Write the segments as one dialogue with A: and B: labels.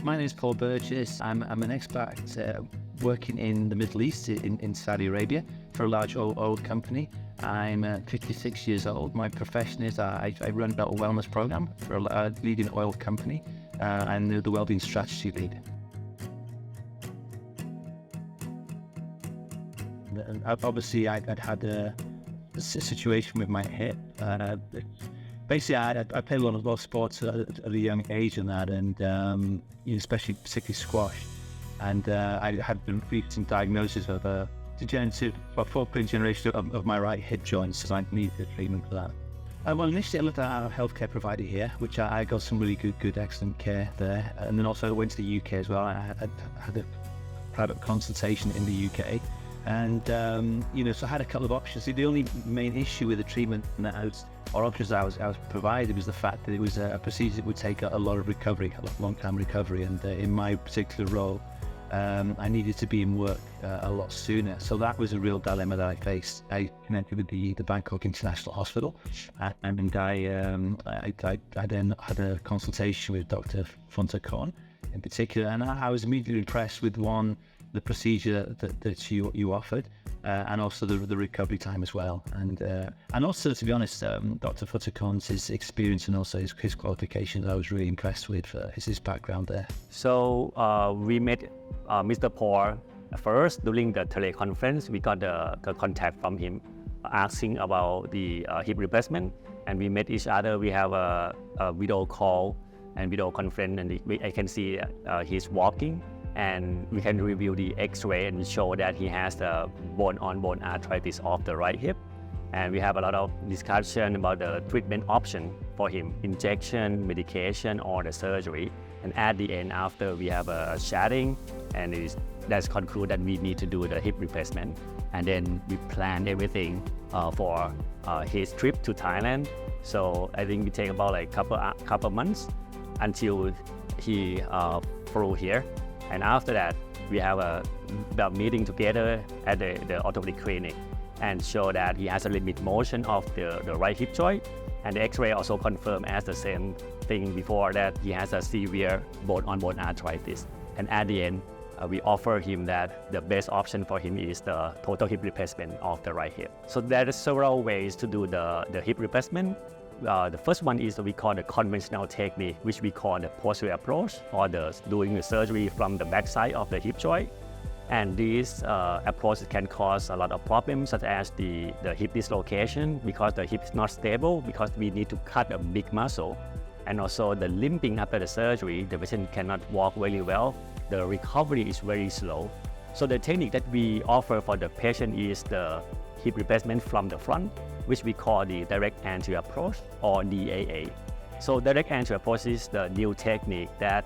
A: My name is Paul Burgess. I'm an expat working in the Middle East in Saudi Arabia for a large oil company. I'm 56 years old. My profession is I run a wellness program for a leading oil company and the wellbeing strategy lead. Obviously, I'd had a situation with my hip. Basically, I played a lot of sports at a young age and that, and especially particularly squash. And I had been recent diagnosis of a degenerative, fourth generation of my right hip joint, so I needed treatment for that. Well, initially I looked at our healthcare provider here, which I got some really good, excellent care there. And then also I went to the UK as well. I had a private consultation in the UK. And, so I had a couple of options. The only main issue with the treatment or options I was provided was the fact that it was a procedure that would take a lot of recovery, a lot of long-term recovery. And in my particular role, I needed to be in work a lot sooner. So that was a real dilemma that I faced. I connected with the Bangkok International Hospital, and I then had a consultation with Dr. Khan in particular, and I was immediately impressed with the procedure that you offered, and also the recovery time as well, and also, to be honest, Dr. Khan's experience and also his qualifications, I was really impressed with his background there.
B: So we met Mr. Paul first during the teleconference. We got the contact from him asking about the hip replacement, and we met each other. We have a video call and video conference, and I can see he's walking. And we can review the X-ray and show that he has the bone-on-bone arthritis of the right hip. And we have a lot of discussion about the treatment option for him, injection, medication, or the surgery. And at the end, after we have a chatting, and that's conclude that we need to do the hip replacement. And then we plan everything for his trip to Thailand. So I think we take about like couple months until he flew here. And after that, we have a meeting together at the orthopedic clinic and show that he has a limit motion of the right hip joint. And the X-ray also confirmed as the same thing before, that he has a severe bone-on-bone arthritis. And at the end, we offer him that the best option for him is the total hip replacement of the right hip. So there are several ways to do the hip replacement. The first one is we call the conventional technique, which we call the posterior approach, or doing the surgery from the backside of the hip joint. And this approach can cause a lot of problems, such as the hip dislocation, because the hip is not stable, because we need to cut a big muscle. And also the limping after the surgery, the patient cannot walk very well. The recovery is very slow. So the technique that we offer for the patient is the hip replacement from the front, which we call the direct anterior approach, or DAA. So direct anterior approach is the new technique that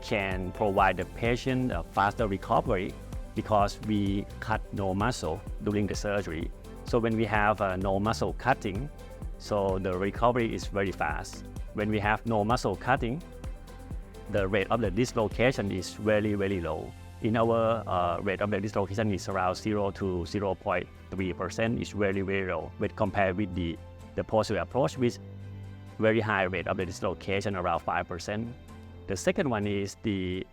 B: can provide the patient a faster recovery, because we cut no muscle during the surgery. So when we have no muscle cutting, so the recovery is very fast. When we have no muscle cutting, the rate of the dislocation is very, very low. In our rate of the dislocation is around 0 to 0.3%. It's very, very low when compared with the posterior approach, with very high rate of the dislocation, around 5%. The second one is we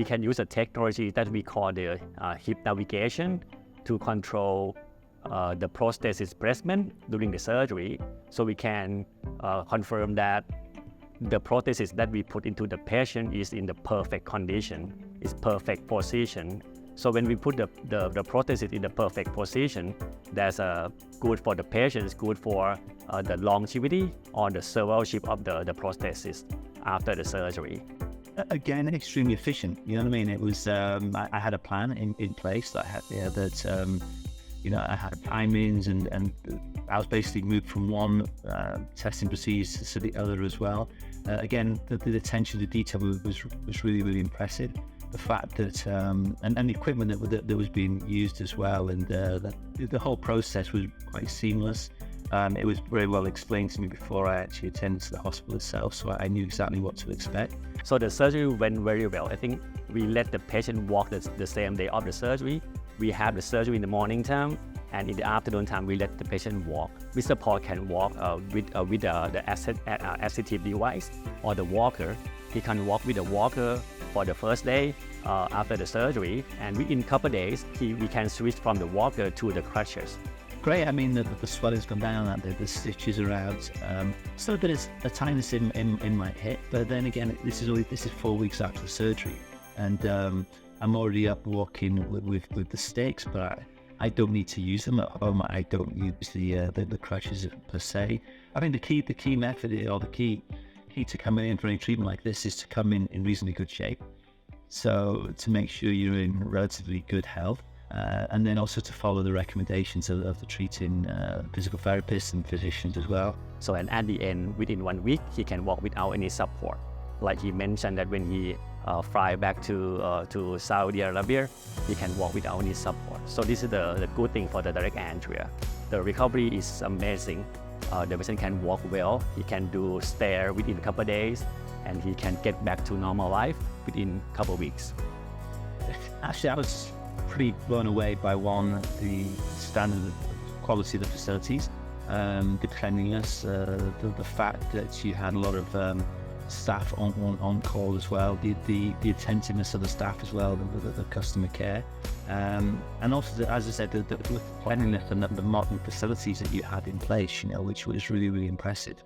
B: can use a technology that we call the hip navigation to control the prosthesis placement during the surgery. So we can confirm that the prosthesis that we put into the patient is in the perfect condition, is perfect position. So when we put the prosthesis in the perfect position, that's good for the patient, it's good for the longevity or the survivorship of the prosthesis after the surgery.
A: Again, extremely efficient. You know what I mean? It was I had a plan in place that I had I had timings, and I was basically moved from one testing procedure to the other as well. Again, the attention to detail was really, really impressive. The fact that and the equipment that was being used as well, and the whole process was quite seamless. It was very well explained to me before I actually attended to the hospital itself, so I knew exactly what to expect.
B: So the surgery went very well. I think we let the patient walk the same day of the surgery. We had the surgery in the morning time, and in the afternoon time we let the patient walk. Mr. Paul can walk with the assistive device or the walker. He can walk with the walker for the first day after the surgery, and within a couple of days we can switch from the walker to the crutches.
A: Great. I mean, the swelling's gone down, the stitches are out. Still a bit of a tightness in my hip, but then again, this is 4 weeks after the surgery, and I'm already up walking with the sticks, but I don't need to use them at home. I don't use the crutches per se. I think the key method, or the key to coming in for any treatment like this, is to come in reasonably good shape. So to make sure you're in relatively good health. And then also to follow the recommendations of the treating physical therapists and physicians as well.
B: So and at the end, within 1 week, he can walk without any support. Like he mentioned that when he fly back to Saudi Arabia, he can walk without any support. So this is the good thing for the direct entry. The recovery is amazing. The patient can walk well. He can do stair within a couple of days, and he can get back to normal life within a couple of weeks.
A: Actually, I was pretty blown away by the standard quality of the facilities, the cleanliness, the fact that you had a lot of staff on call as well, the attentiveness of the staff as well, the customer care, and also as I said, the cleanliness and the modern facilities that you had in place, which was really, really impressive.